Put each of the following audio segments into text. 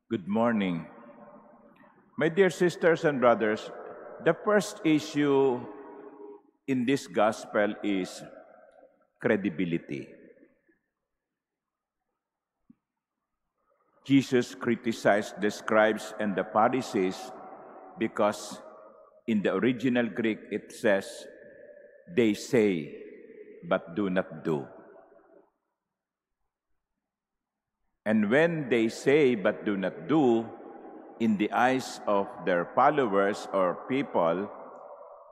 Good morning. My dear sisters and brothers, the first issue in this gospel is credibility. Jesus criticized the scribes and the Pharisees because in the original Greek it says, they say but do not do. And when they say but do not do, in the eyes of their followers or people,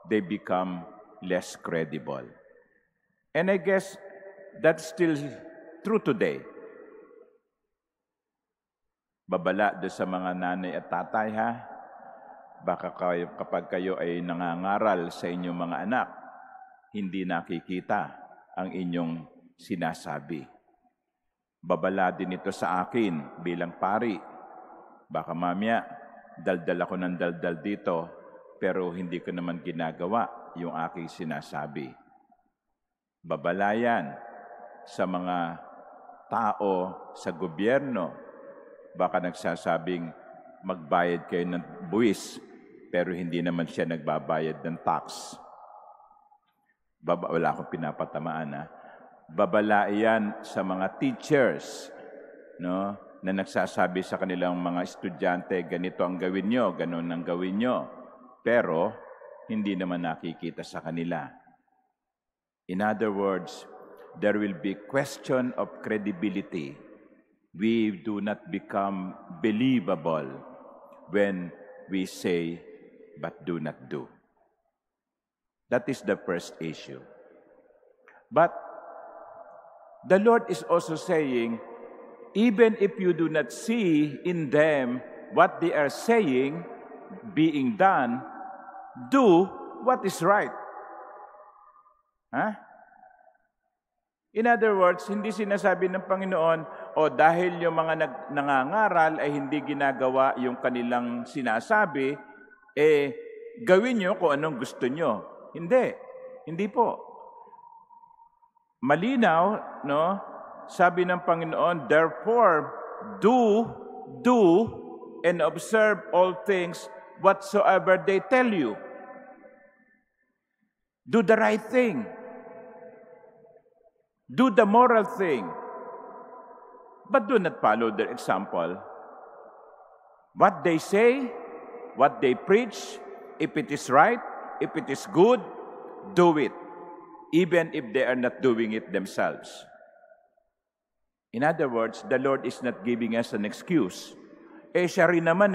they become less credible. And I guess that's still true today. Babala do sa mga nanay at tatay, ha? Baka kapag kayo ay nangangaral sa inyong mga anak, hindi nakikita ang inyong sinasabi. Babala din ito sa akin bilang pari. Baka mamaya, daldal ako ng daldal dito, pero hindi ko naman ginagawa yung aking sinasabi. Babala yan sa mga tao sa gobyerno. Baka nagsasabing magbayad kayo ng buwis, pero hindi naman siya nagbabayad ng tax. Wala akong pinapatamaan, ha? Babala yan sa mga teachers, no? Na nagsasabi sa kanilang mga estudyante, ganito ang gawin nyo, ganun ang gawin nyo. Pero, hindi naman nakikita sa kanila. In other words, there will be question of credibility. We do not become believable when we say, but do not do. That is the first issue. But the Lord is also saying, even if you do not see in them what they are saying, being done, do what is right. Huh? In other words, hindi sinasabi ng Panginoon, o dahil yung mga nangangaral ay hindi ginagawa yung kanilang sinasabi, gawin nyo kung anong gusto nyo. Hindi. Hindi po. Malinaw, no? Sabi ng Panginoon, therefore, do, and observe all things whatsoever they tell you. Do the right thing. Do the moral thing. But do not follow their example. What they say, what they preach, if it is right, if it is good, do it, even if they are not doing it themselves. In other words, the Lord is not giving us an excuse. Siya rin naman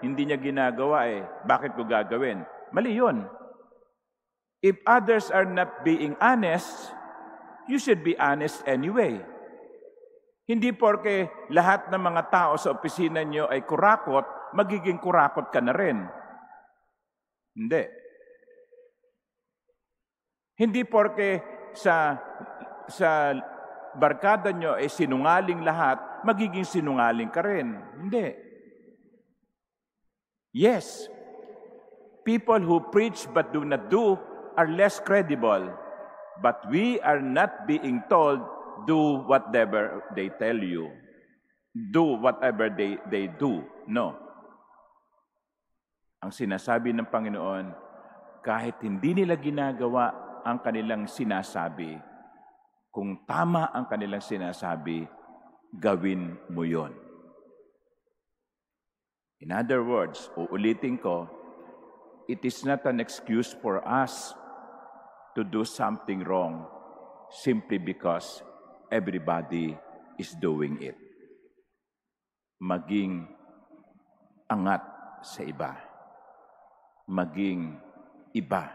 hindi niya ginagawa bakit ko gagawin? Mali yun. If others are not being honest, you should be honest anyway. Hindi porke lahat ng mga tao sa opisina niyo ay kurakot, magiging kurakot ka na rin. Hindi. Hindi porke sa barkada nyo ay sinungaling lahat, magiging sinungaling ka rin. Hindi. Yes, people who preach but do not do are less credible. But we are not being told, do whatever they tell you. Do whatever they do. No. Ang sinasabi ng Panginoon, kahit hindi nila ginagawa ang kanilang sinasabi, kung tama ang kanilang sinasabi, gawin mo yon. In other words, uulitin ko, it is not an excuse for us to do something wrong simply because everybody is doing it. Maging angat sa iba. Maging iba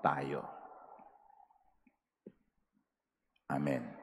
tayo. Amen.